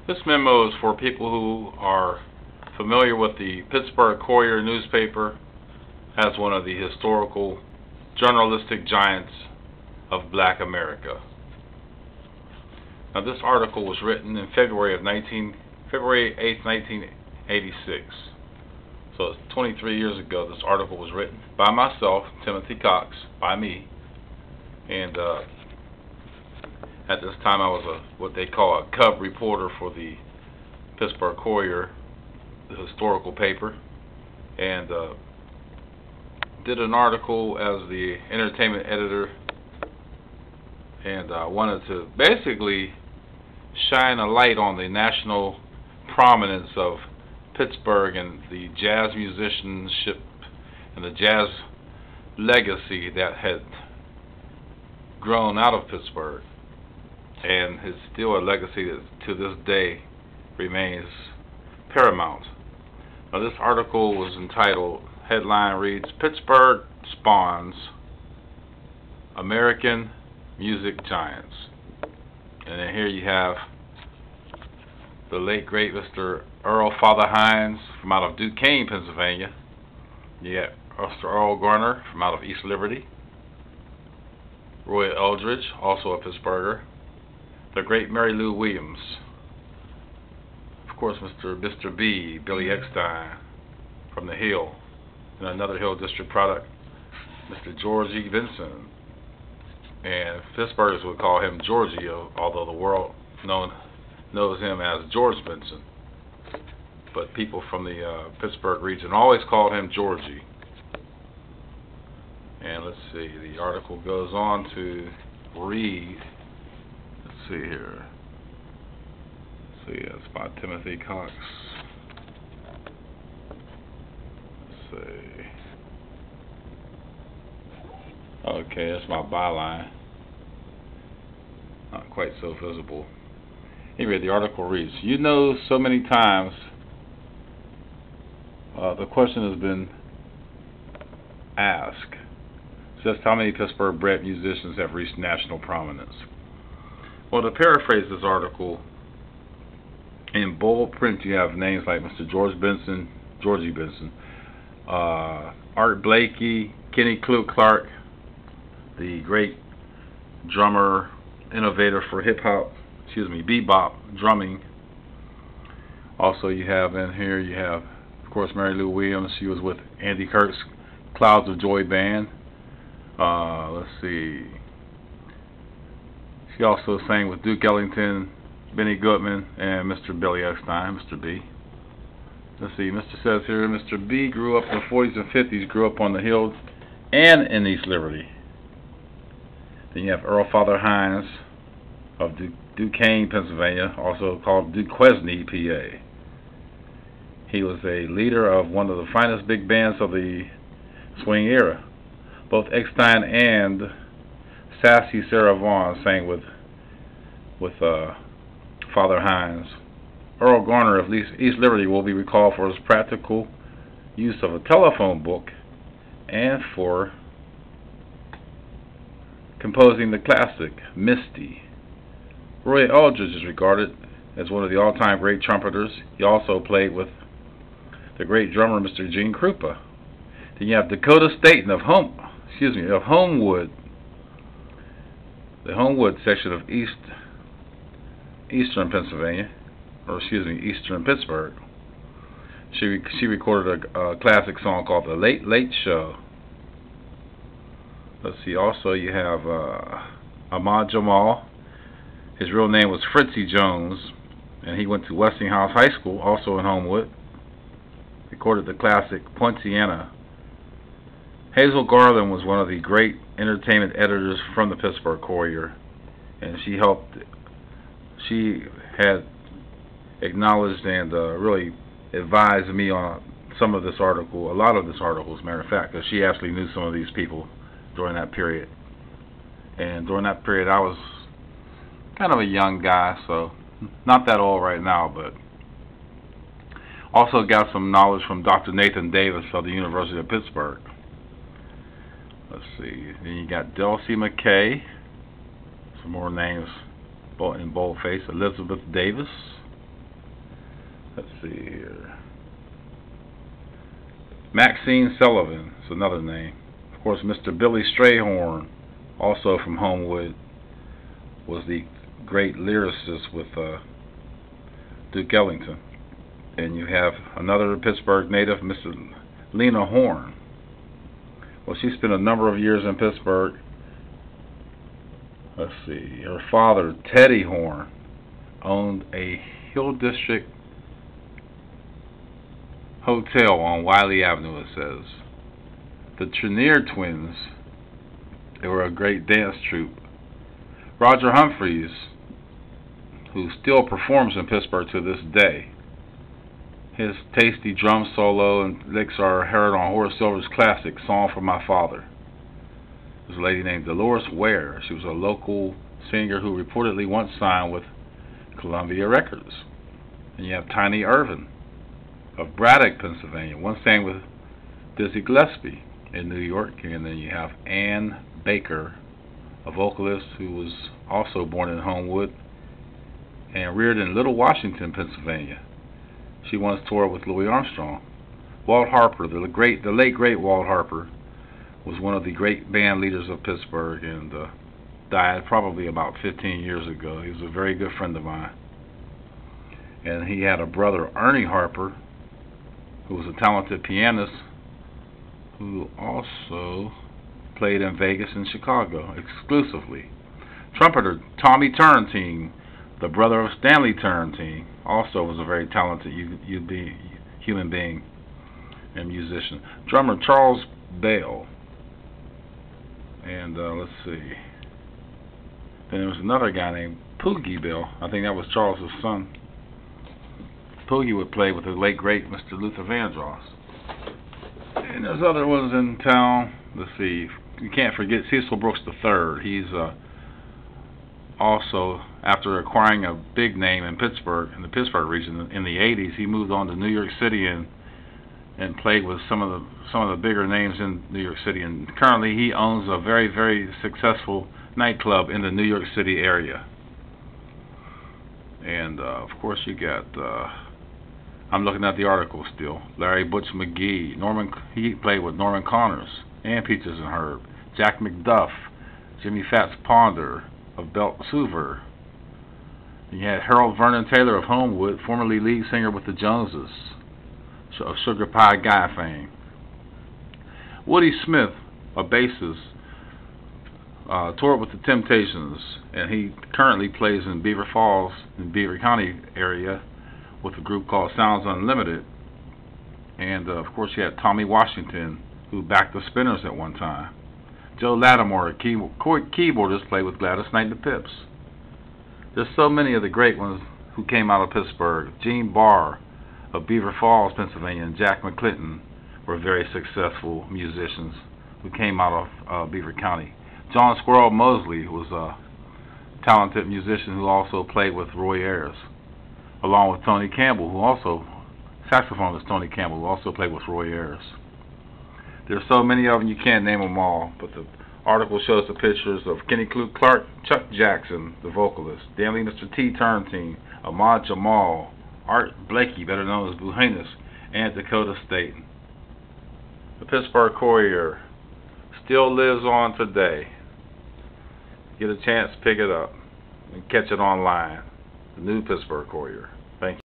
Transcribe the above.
This memo is for people who are familiar with the Pittsburgh Courier Newspaper as one of the historical journalistic giants of Black America. Now, this article was written in February 8th, 1986. So it's 23 years ago this article was written by myself, Timothy Cox, by me. And at this time I was what they call a cub reporter for the Pittsburgh Courier, the historical paper, and did an article as the entertainment editor, and wanted to basically shine a light on the national prominence of Pittsburgh and the jazz musicianship and the jazz legacy that had grown out of Pittsburgh, and is still a legacy that to this day remains paramount. Now, this article was entitled, headline reads, Pittsburgh Spawns American Music Giants. And then here you have the late great Mr. Earl Father Hines from out of Duquesne, Pennsylvania. You got Mr. Earl Garner from out of East Liberty. Roy Eldridge, also a Pittsburgher. The great Mary Lou Williams. Of course, Mr. B, Billy Eckstein from the Hill, and another Hill District product, Mr. George E. Benson. And Pittsburghers would call him Georgie, although the world knows him as George Benson. But people from the Pittsburgh region always called him Georgie. And let's see, the article goes on to read, let's see here. Let's see, it's by Timothy Cox. Let's see. Okay, that's my byline. Not quite so visible. Anyway, the article reads, you know, so many times the question has been asked, just how many Pittsburgh-bred musicians have reached national prominence? Well, to paraphrase this article, in bold print you have names like Mr. Georgie Benson, Art Blakey, Kenny Clue Clark, the great drummer, innovator for bebop drumming. Also, you have in here, you have, of course, Mary Lou Williams. She was with Andy Kirk's Clouds of Joy band. Let's see. She also sang with Duke Ellington, Benny Goodman, and Mr. Billy Eckstein, Mr. B. Let's see, Mr. says here, Mr. B grew up in the 40s and 50s, grew up on the Hill and in East Liberty. Then you have Earl Father Hines of Duquesne, Pennsylvania, also called Duquesne, PA. He was a leader of one of the finest big bands of the swing era. Both Eckstein and Sassy Sarah Vaughan sang with Father Hines. Earl Garner of East Liberty will be recalled for his practical use of a telephone book and for composing the classic Misty. Roy Eldridge is regarded as one of the all-time great trumpeters. He also played with the great drummer Mr. Gene Krupa. Then you have Dakota Staton of Homewood, the Homewood section of Eastern Pennsylvania, Eastern Pittsburgh. She recorded a classic song called The Late Late Show. Let's see, also you have Ahmad Jamal. His real name was Fritzy Jones, and he went to Westinghouse High School, also in Homewood. Recorded the classic Poinciana. Hazel Garland was one of the great entertainment editors from the Pittsburgh Courier, and she had acknowledged and really advised me on some of this article, a lot of this article, as a matter of fact, because she actually knew some of these people during that period. And during that period I was kind of a young guy, so not that old right now, but also got some knowledge from Dr. Nathan Davis of the University of Pittsburgh. Let's see, then you got Delcy McKay, some more names in boldface, Elizabeth Davis, Let's see here. Maxine Sullivan is another name. Of course, Mr. Billy Strayhorn, also from Homewood, was the great lyricist with Duke Ellington. And you have another Pittsburgh native, Mr. Lena Horne. Well, she spent a number of years in Pittsburgh. Let's see. Her father, Teddy Horne, owned a Hill District hotel on Wiley Avenue, it says. The Trenier twins, they were a great dance troupe. Roger Humphreys, who still performs in Pittsburgh to this day. His tasty drum solo and licks are heard on Horace Silver's classic Song for My Father. There's a lady named Dolores Ware. She was a local singer who reportedly once signed with Columbia Records. And you have Tiny Irvin of Braddock, Pennsylvania. Once sang with Dizzy Gillespie in New York. And then you have Ann Baker, a vocalist who was also born in Homewood and reared in Little Washington, Pennsylvania. She once toured with Louis Armstrong. Walt Harper, the late great Walt Harper, was one of the great band leaders of Pittsburgh and died probably about 15 years ago. He was a very good friend of mine. And he had a brother, Ernie Harper, who was a talented pianist who also played in Vegas and Chicago exclusively. Trumpeter Tommy Turrentine, the brother of Stanley Turrentine, also was a very talented human being and musician. Drummer Charles Bale. And let's see. Then there was another guy named Poogie Bell. I think that was Charles's son. Poogie would play with the late great Mr. Luther Vandross. And there's other ones in town. Let's see. You can't forget Cecil Brooks III. He's also, after acquiring a big name in Pittsburgh, in the Pittsburgh region in the 80s, he moved on to New York City and played with some of the bigger names in New York City. And currently he owns a very, very successful nightclub in the New York City area. And of course you got, I'm looking at the article still, Larry Butch McGee. He played with Norman Connors and Peaches and Herb. Jack McDuff, Jimmy Fats Ponder of Belt Suver. You had Harold Vernon Taylor of Homewood, formerly lead singer with the Joneses, of Sugar Pie Guy fame. Woody Smith, a bassist, toured with the Temptations, and he currently plays in Beaver Falls, in Beaver County area, with a group called Sounds Unlimited. And of course you had Tommy Washington, who backed the Spinners at one time. Joe Lattimore, a keyboardist, played with Gladys Knight and the Pips. There's so many of the great ones who came out of Pittsburgh. Gene Barr of Beaver Falls, Pennsylvania, and Jack McClinton were very successful musicians who came out of Beaver County. John Squirrel Mosley was a talented musician who also played with Roy Ayers, along with Tony Campbell, saxophonist Tony Campbell, who also played with Roy Ayers. There's so many of them you can't name them all, but the article shows the pictures of Kenny Clark, Chuck Jackson, the vocalist, Stanley Mr. T. Turrentine, Ahmad Jamal, Art Blakey, better known as Buhanis, and Dakota Staten. The Pittsburgh Courier still lives on today. Get a chance, pick it up and catch it online. The new Pittsburgh Courier. Thank you.